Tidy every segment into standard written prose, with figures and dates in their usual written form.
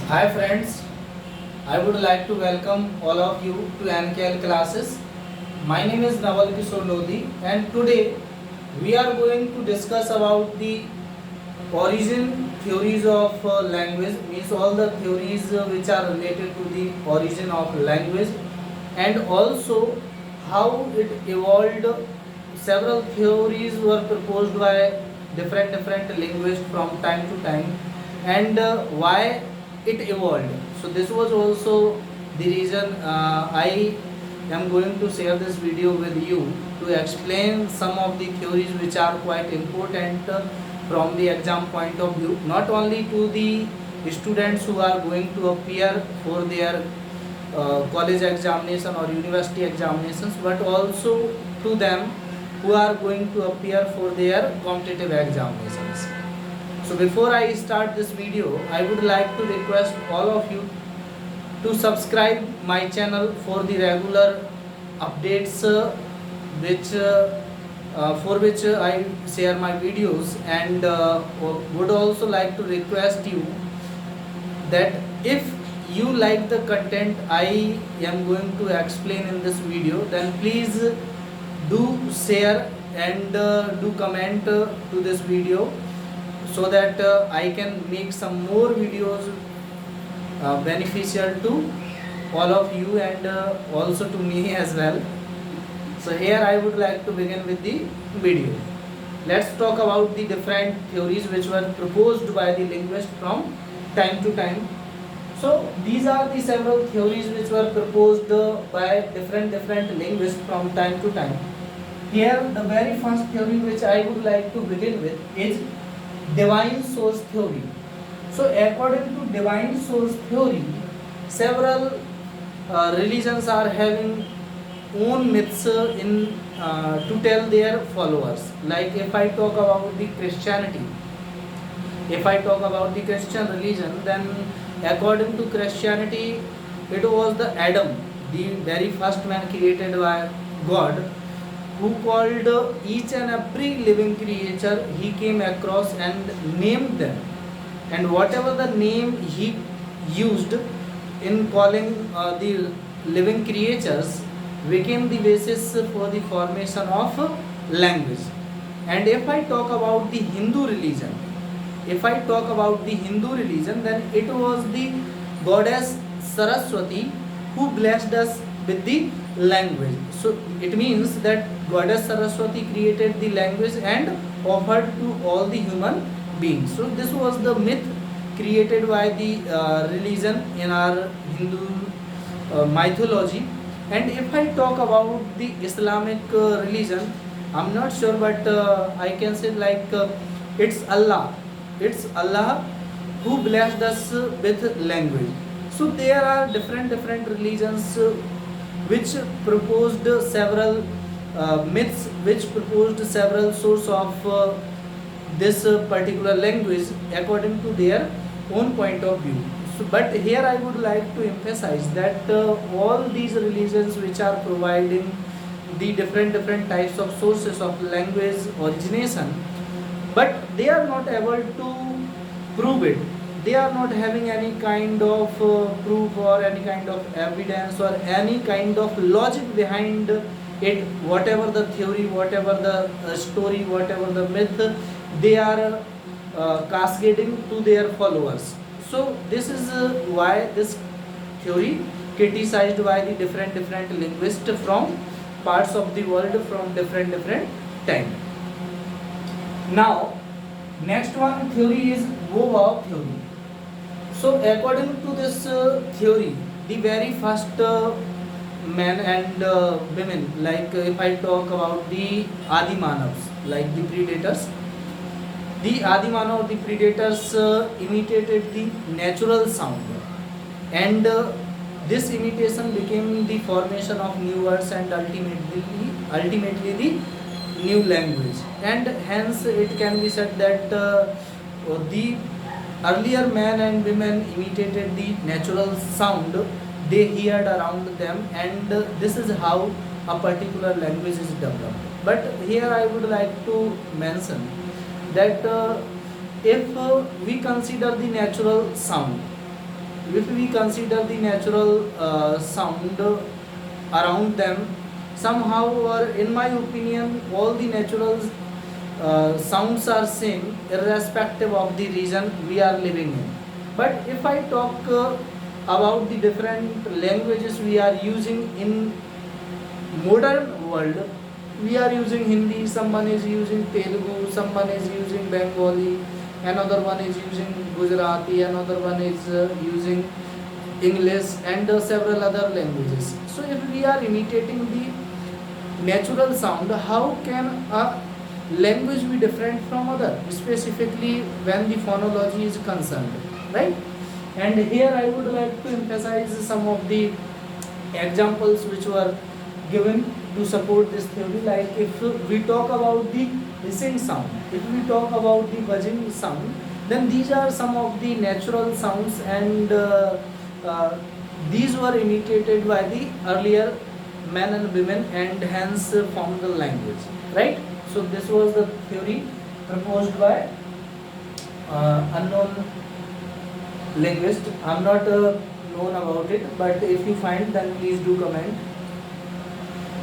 Hi friends, I would like to welcome all of you to NKL classes. My name is Naval Kishore Lodi and today we are going to discuss about the origin theories of language, means all the theories which are related to the origin of language, and also how it evolved. Several theories were proposed by different linguists from time to time, and why it evolved. So this was also the reason I am going to share this video with you to explain some of the theories which are quite important from the exam point of view, not only to the students who are going to appear for their college examination or university examinations, but also to them who are going to appear for their competitive examinations. So before I start this video, I would like to request all of you to subscribe my channel for the regular updates which for which I share my videos, and would also like to request you that if you like the content I am going to explain in this video, then please do share and do comment to this video, so that I can make some more videos beneficial to all of you and also to me as well. So here I would like to begin with the video. Let's talk about the different theories which were proposed by the linguist from time to time. So these are the several theories which were proposed by different linguists from time to time. Here the very first theory which I would like to begin with is divine source theory. So according to divine source theory, several religions are having own myths in to tell their followers. Like if I talk about the Christianity, if I talk about the Christian religion, then according to Christianity, it was the Adam, the very first man created by God, who called each and every living creature he came across and named them, and whatever the name he used in calling the living creatures became the basis for the formation of language. And if I talk about the Hindu religion, then it was the goddess Saraswati who blessed us with the language. So it means that goddess Saraswati created the language and offered to all the human beings. So this was the myth created by the religion in our Hindu mythology. And if I talk about the Islamic religion, I'm not sure, but I can say like it's Allah. It's Allah who blessed us with language. So there are different religions which proposed several myths, which proposed several source of this particular language according to their own point of view. So, but here I would like to emphasize that all these religions which are providing the different types of sources of language origination, but they are not able to prove it. They are not having any kind of proof or any kind of evidence or any kind of logic behind it. Whatever the theory, whatever the story, whatever the myth, they are cascading to their followers. So this is why this theory criticized by the different linguists from parts of the world from different time. Now next one theory is Bohr theory. So according to this theory, the very first men and women, like if I talk about the Adi Manavs, like the predators, the Adi Manav, the predators imitated the natural sound, and this imitation became the formation of new words and ultimately the new language. And hence it can be said that the earlier men and women imitated the natural sound they heard around them, and this is how a particular language is developed. But here I would like to mention that if we consider the natural sound, if we consider the natural sound around them, somehow, or in my opinion, all the natural sounds are same irrespective of the region we are living in. But if I talk about the different languages we are using in modern world, we are using Hindi, someone is using Telugu, someone is using Bengali, another one is using Gujarati, another one is using English, and several other languages. So if we are imitating the natural sound, how can a language be different from other, specifically when the phonology is concerned, right? And here I would like to emphasize some of the examples which were given to support this theory. Like if we talk about the hissing sound, if we talk about the buzzing sound, then these are some of the natural sounds, and these were imitated by the earlier men and women, and hence formed the language, right? So this was the theory proposed by unknown linguist. I'm not known about it, but if you find, then please do comment.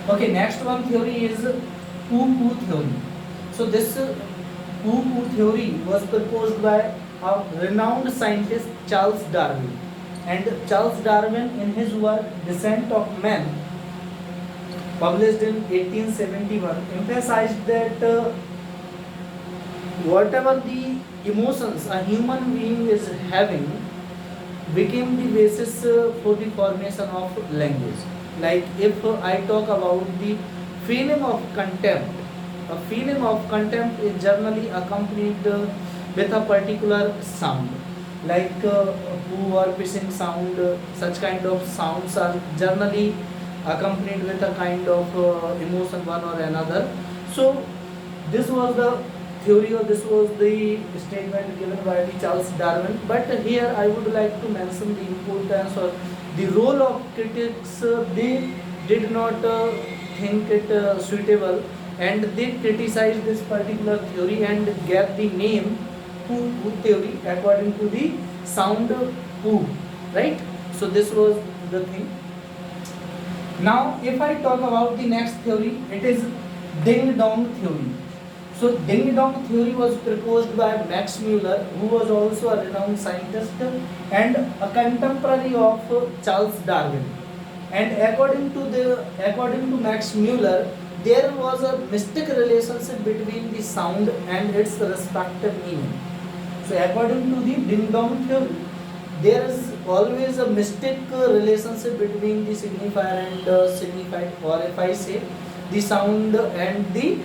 Okay, next one theory is poo-poo theory. So this poo-poo theory was proposed by a renowned scientist Charles Darwin. And Charles Darwin, in his work Descent of Man, published in 1871, emphasized that whatever the emotions a human being is having became the basis for the formation of language. Like if I talk about the feeling of contempt, a feeling of contempt is generally accompanied with a particular sound, like poo or pissing sound. Such kind of sounds are generally accompanied with a kind of emotion, one or another. So this was the theory, or this was the statement given by the Charles Darwin. But here I would like to mention the importance or the role of critics. They did not think it suitable, and they criticized this particular theory and gave the name poo theory according to the sound poo, right? So this was the thing. Now if I talk about the next theory, it is ding dong theory. So ding dong theory was proposed by Max Muller, who was also a renowned scientist and a contemporary of Charles Darwin. And according to Max Muller, there was a mystic relationship between the sound and its respective meaning. So according to the ding dong theory, there is always a mystic relationship between the signifier and signified, or if I say the sound and the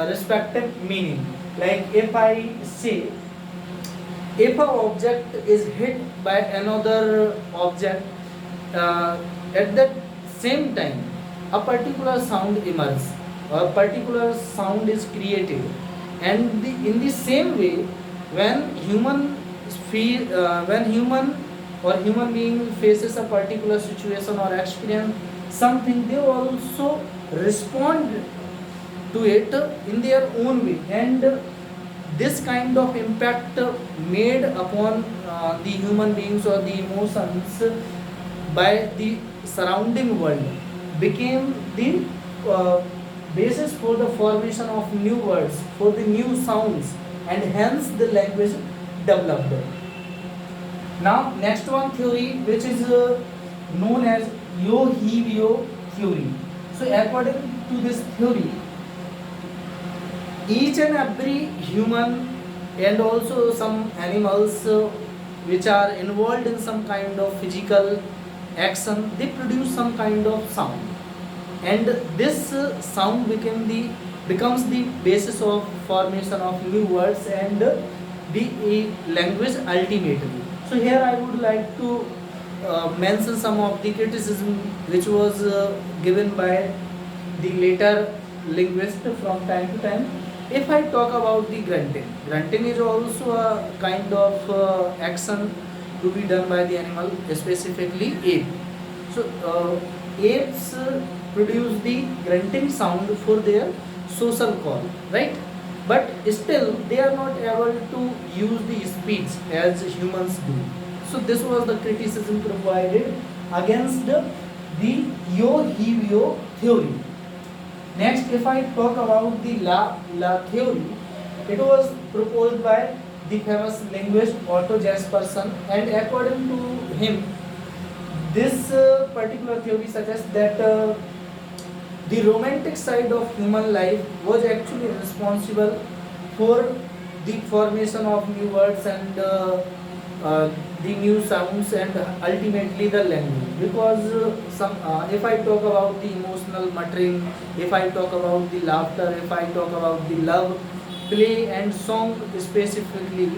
respective meaning. Like if I say, if an object is hit by another object, at that same time a particular sound emerges, a particular sound is created. And in the same way, when human being faces a particular situation or experience something, they also respond to it in their own way. And this kind of impact made upon the human beings or the emotions by the surrounding world became the basis for the formation of new words, for the new sounds, and hence the language developed. Now next one theory, which is known as Yo-He-Yo theory. So according to this theory, each and every human and also some animals which are involved in some kind of physical action, they produce some kind of sound, and this sound becomes the basis of formation of new words and the language ultimately. So here I would like to mention some of the criticism which was given by the later linguist from time to time. If I talk about the grunting is also a kind of action to be done by the animal, specifically ape. So apes produce the grunting sound for their social call, right? But still they are not able to use the speech as humans do. So this was the criticism provided against the Yo-Hevio theory. Next, if I talk about the La theory, it was proposed by the famous linguist Otto Jesperson, and according to him, this particular theory suggests that the romantic side of human life was actually responsible for the formation of new words and the new sounds and ultimately the language. Because if I talk about the emotional muttering, if I talk about the laughter, if I talk about the love, play and song specifically,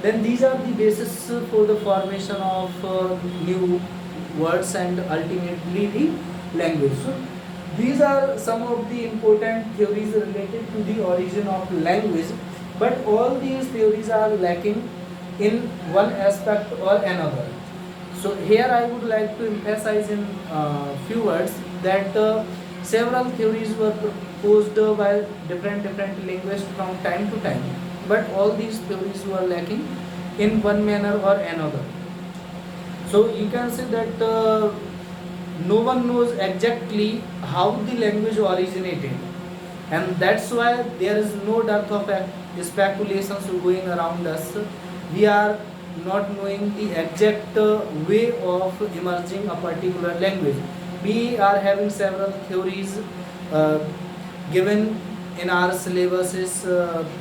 then these are the basis for the formation of new words and ultimately the language. So these are some of the important theories related to the origin of language, but all these theories are lacking in one aspect or another. So here I would like to emphasize in few words that several theories were proposed by different linguists from time to time, but all these theories were lacking in one manner or another. So you can say that no one knows exactly how the language originated, and that's why there is no dearth of speculations going around us. We are not knowing the exact way of emerging a particular language. We are having several theories given in our syllabuses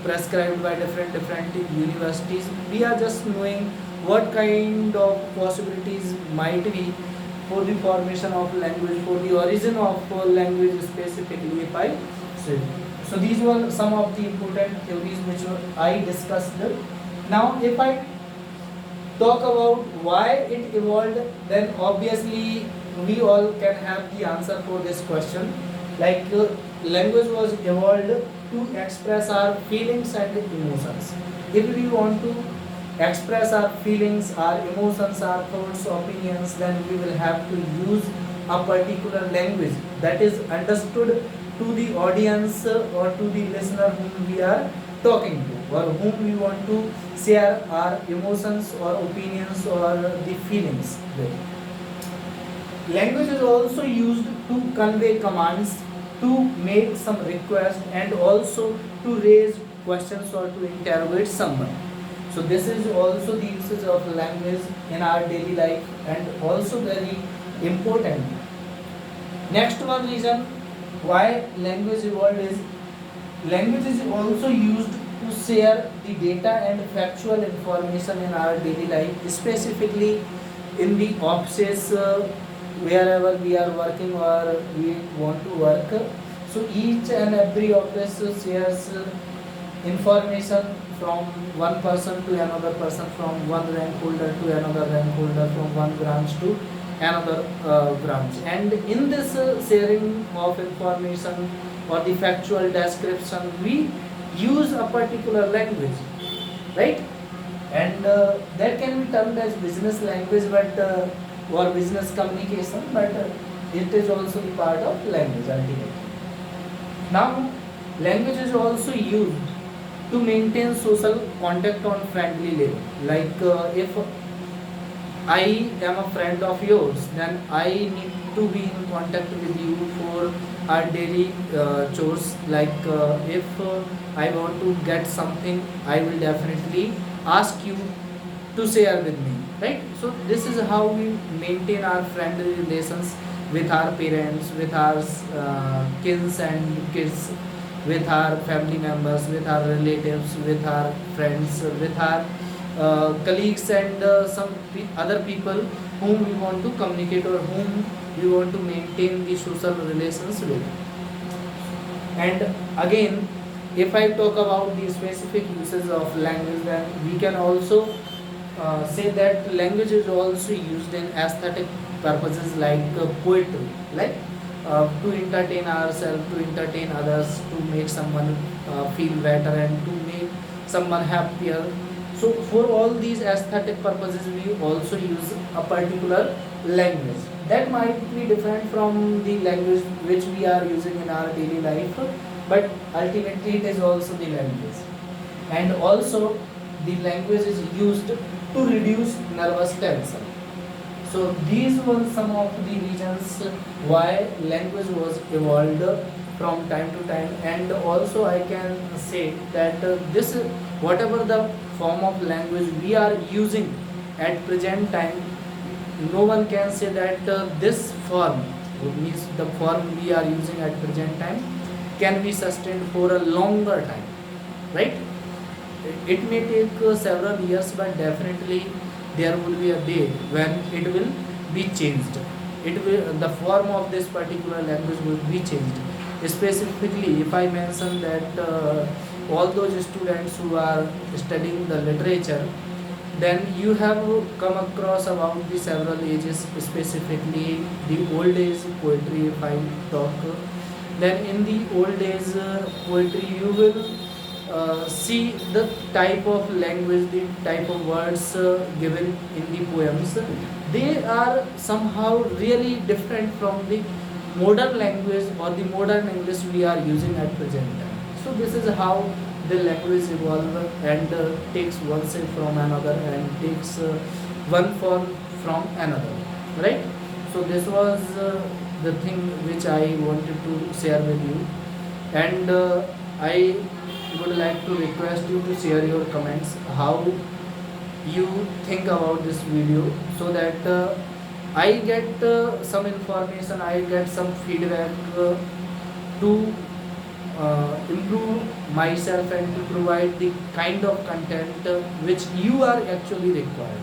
prescribed by different universities. We are just knowing what kind of possibilities might be for the formation of language, for the origin of language specifically, if I say. So these were some of the important theories which I discussed. Now if I talk about why it evolved, then obviously we all can have the answer for this question. Like language was evolved to express our feelings and emotions. If we want to express our feelings, our emotions, our thoughts, opinions, then we will have to use a particular language that is understood to the audience or to the listener whom we are talking to, or whom we want to share our emotions or opinions or the feelings with. Language is also used to convey commands, to make some request, and also to raise questions or to interrogate someone. So this is also the usage of language in our daily life and also very important. Next one reason why language evolved is language is also used to share the data and factual information in our daily life, specifically in the offices wherever we are working or we want to work. So each and every office shares information from one person to another person, from one rank holder to another rank holder, from one branch to another branch. And in this sharing of information or the factual description, we use a particular language, right? And that can be termed as business language, but or business communication, but it is also the part of language ultimately. Now, language is also used to maintain social contact on friendly level. Like if I am a friend of yours, then I need to be in contact with you for our daily chores. Like if I want to get something, I will definitely ask you to share with me, right? So this is how we maintain our friendly relations with our parents, with our kids and kids, with our family members, with our relatives, with our friends, with our colleagues and some other people whom we want to communicate or whom we want to maintain the social relations with. And again, if I talk about the specific uses of language, then we can also say that language is also used in aesthetic purposes like poetry, like to entertain ourselves, to entertain others, to make someone feel better and to make someone happier. So for all these aesthetic purposes, we also use a particular language that might be different from the language which we are using in our daily life, but ultimately it is also the language. And also the language is used to reduce nervous tension. So these were some of the reasons why language was evolved from time to time, and also I can say that this whatever the form of language we are using at present time, no one can say that this form means the form we are using at present time can be sustained for a longer time, right? It may take several years, but definitely there will be a day when it will be changed. It will, the form of this particular language will be changed. Specifically, if I mention that all those students who are studying the literature, then you have come across about the several ages, specifically the old age poetry. If I talk, then in the old age poetry, you will see the type of language, the type of words given in the poems. They are somehow really different from the modern language or the modern English we are using at present time. So this is how the language evolve and takes one shape from another and takes one form from another, right? So this was the thing which I wanted to share with you, and I would like to request you to share your comments how you think about this video, so that I get some information, I get some feedback to improve myself and to provide the kind of content which you are actually required.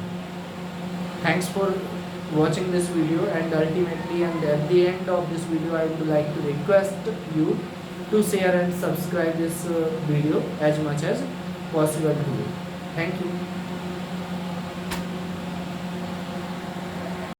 Thanks for watching this video, and ultimately and at the end of this video I would like to request you to share and subscribe this video as much as possible to you. Thank you.